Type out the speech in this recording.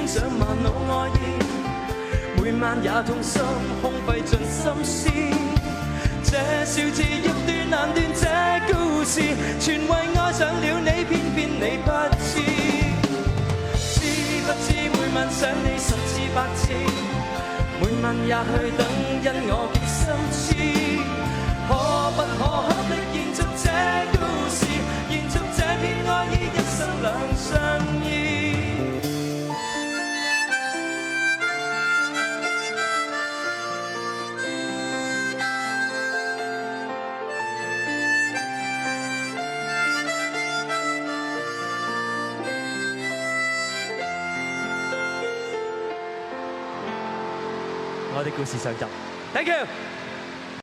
上萬老愛意，每晚也痛心，空費盡心思。這小字欲斷難斷，這故事全為愛上了你，偏偏你不知。知不知每晚想你10次8次，每晚也去等，因我極心痴。可不可合力延續這故事，延續這片愛意，一生兩相依。我哋故事上集 ，Thank you。